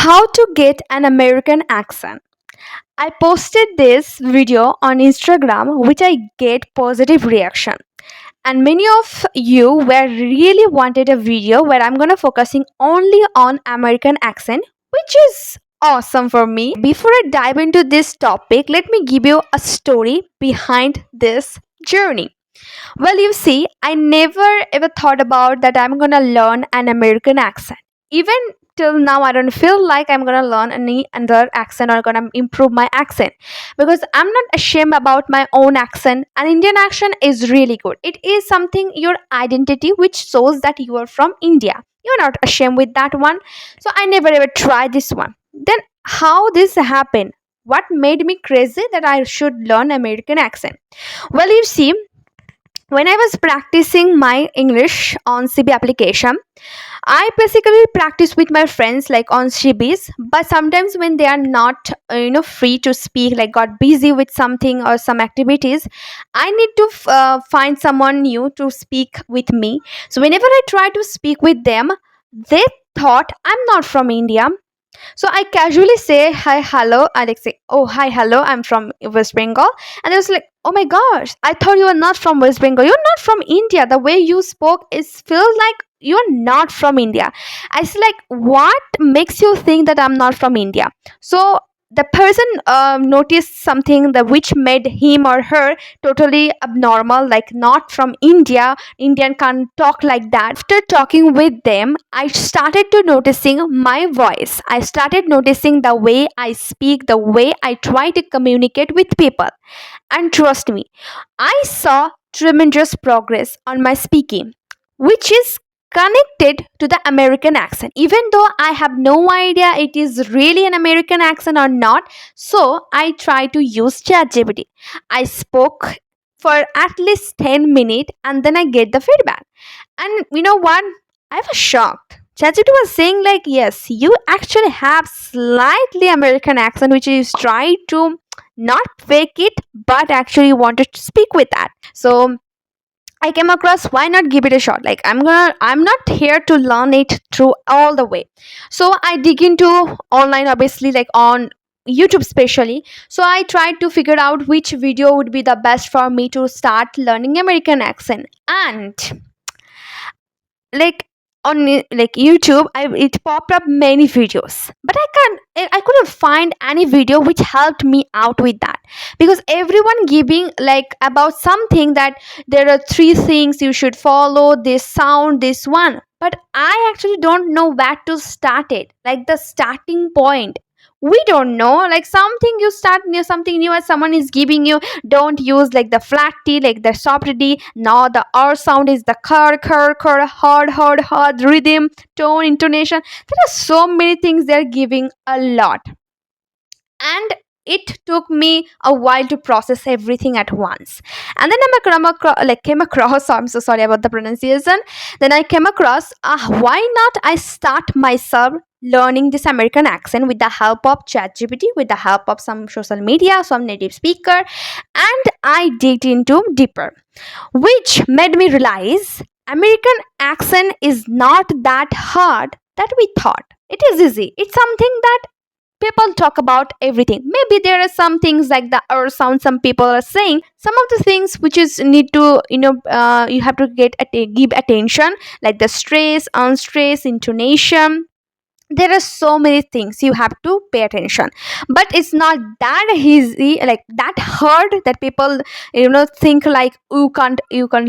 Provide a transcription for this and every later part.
How to get an American accent. I posted this video on Instagram which I get positive reaction. And many of you were really wanted a video where I'm gonna focusing only on American accent, which is awesome for me. Before I dive into this topic, let me give you a story behind this journey. Well, you see, I never ever thought about that I'm gonna learn an American accent. Even till now, I don't feel like I'm gonna learn any other accent or gonna improve my accent because I'm not ashamed about my own accent. An Indian accent is really good. It is something your identity which shows that you are from India. You're not ashamed with that one. So I never ever tried this one. Then how this happened? What made me crazy that I should learn American accent? Well, you see, when I was practicing my English on CB application, I basically practice with my friends like on CBs. But sometimes when they are not, free to speak, like got busy with something or some activities, I need to find someone new to speak with me. So whenever I try to speak with them, they thought I'm not from India, so I casually say hi, hello. I like say, oh hi, hello. I'm from West Bengal, and I was like, oh my gosh, I thought you were not from West Bengal. You're not from India. The way you spoke is feels like you're not from India. I was like, what makes you think that I'm not from India? So the person noticed something that which made him or her totally abnormal, like not from India. Indian can't talk like that. After talking with them, I started to noticing my voice. I started noticing the way I speak, the way I try to communicate with people. And trust me, I saw tremendous progress on my speaking, which is connected to the American accent, even though I have no idea it is really an American accent or not. So I try to use ChatGPT. I spoke for at least 10 minutes and then I get the feedback. And you know what? I was shocked. ChatGPT was saying like, yes, you actually have slightly American accent, which is try to not fake it, but actually wanted to speak with that. So I came across, why not give it a shot? Like I'm not here to learn it through all the way. So I dig into online, obviously, like on YouTube especially. So I tried to figure out which video would be the best for me to start learning American accent. And like on like YouTube, it popped up many videos, but I couldn't find any video which helped me out with that, because everyone giving like about something that there are three things you should follow, this sound, this one, but I actually don't know where to start it, like the starting point. We don't know, like something you start new, something new, as someone is giving you, don't use like the flat t, like the soft t. Now the r sound is the cur, hard rhythm, tone, intonation. There are so many things they're giving a lot, and it took me a while to process everything at once. And then came across, I'm so sorry about the pronunciation. Then I came across, why not I start myself learning this American accent with the help of ChatGPT, with the help of some social media, some native speaker. And I digged into deeper, which made me realize American accent is not that hard that we thought. It is easy. It's something that people talk about everything. Maybe there are some things like the or sound some people are saying, some of the things which is need to you have to give attention, like the stress, unstress, intonation. There are so many things you have to pay attention, but it's not that easy, like that hard that people think like you can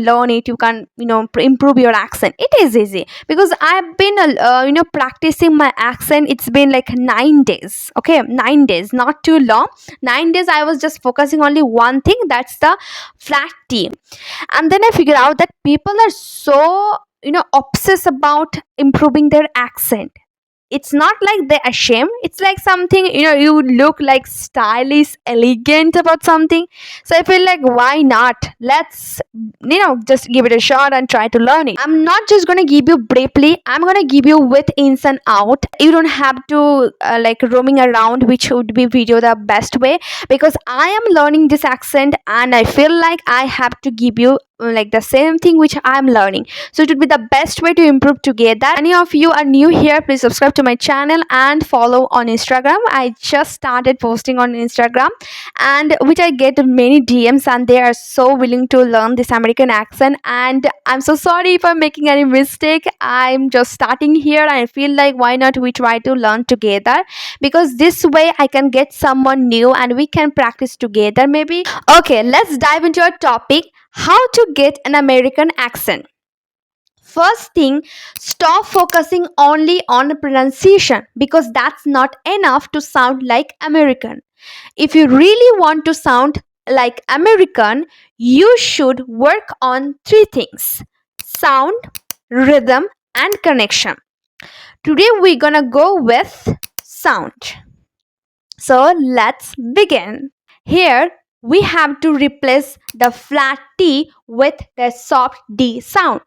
learn it, you can improve your accent. It is easy because I've been practicing my accent. It's been like 9 days, okay, 9 days, not too long. 9 days I was just focusing only one thing, that's the flat t. And then I figured out that people are so obsessed about improving their accent. It's not like they're ashamed, it's like something you would look like stylish, elegant about something. So I feel like, why not, let's just give it a shot and try to learn it. I'm not just going to give you briefly, I'm going to give you with ins and out. You don't have to like roaming around which would be video the best way, because I am learning this accent and I feel like I have to give you like the same thing which I'm learning. So it would be the best way to improve together. Any of you are new here, please subscribe to my channel and follow on Instagram. I just started posting on Instagram, and which I get many DMs, and they are so willing to learn this American accent. And I'm so sorry if I'm making any mistake. I'm just starting here. I feel like why not we try to learn together, because this way I can get someone new and we can practice together maybe. Okay, let's dive into our topic: how to get an American accent. First thing, stop focusing only on pronunciation, because that's not enough to sound like American. If you really want to sound like American, you should work on three things: sound, rhythm, and connection. Today we're gonna go with sound. So let's begin. Here we have to replace the flat T with the soft D sound.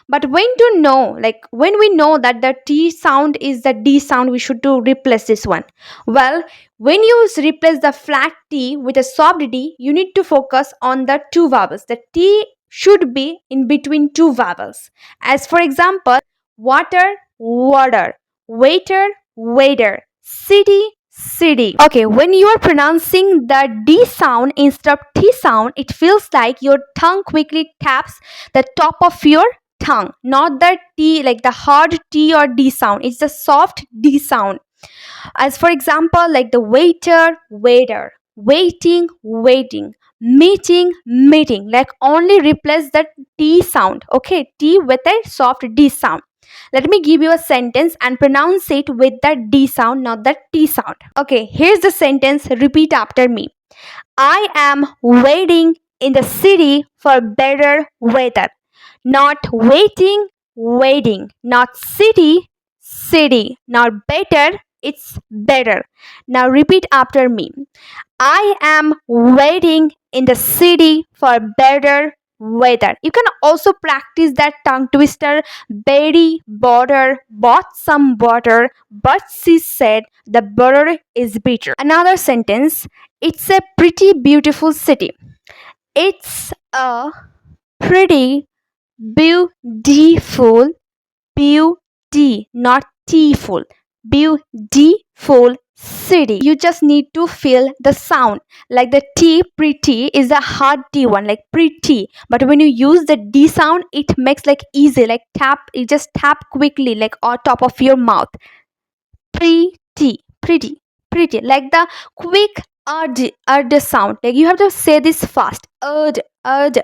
But when we know that the T sound is the D sound, we should to replace this one. Well, when you replace the flat T with a soft D, you need to focus on the two vowels. The T should be in between two vowels. As for example, water, water, waiter, waiter, city, city. Okay, when you are pronouncing the D sound instead of T sound, it feels like your tongue quickly taps the top of your tongue, not the T, like the hard T or D sound. It's the soft D sound. As for example, like the waiter, waiter, waiting, waiting, meeting, meeting. Like only replace the T sound. Okay, T with a soft D sound. Let me give you a sentence and pronounce it with the D sound, not the T sound. Okay, here's the sentence. Repeat after me. I am waiting in the city for better weather. Not waiting, waiting. Not city, city. Not better, it's better. Now repeat after me. I am waiting in the city for better weather. You can also practice that tongue twister. Berry, butter, bought some butter, but she said the butter is bitter. Another sentence. It's a pretty beautiful city. It's a pretty beautiful, beauty, not teaful, beautiful city. You just need to feel the sound. Like the T, pretty, is a hard T one, like pretty. But when you use the D sound, it makes like easy, like tap. You just tap quickly, like on top of your mouth. Pretty, pretty, pretty. Like the quick sound. Like you have to say this fast.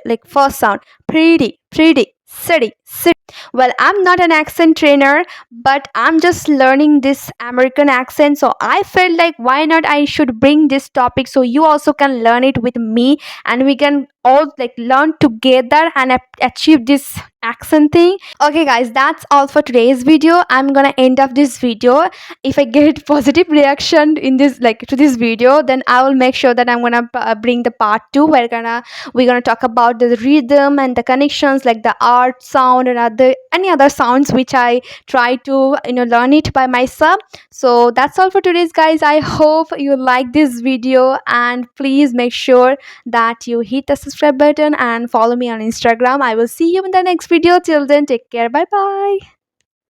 Like first sound. Pretty, pretty, city, city. Well, I'm not an accent trainer, but I'm just learning this American accent. So I felt like why not I should bring this topic so you also can learn it with me, and we can all like learn together and achieve this accent thing. Okay guys, that's all for today's video. I'm gonna end up this video. If I get positive reaction in this, like to this video, then I will make sure that I'm gonna bring the part 2 where we're gonna talk about the rhythm and the connections, like the art sound and any other sounds which I try to learn it by myself. So that's all for today's guys. I hope you like this video, and please make sure that you hit the subscribe button and follow me on Instagram. I will see you in the next video. Till then, take care. Bye bye.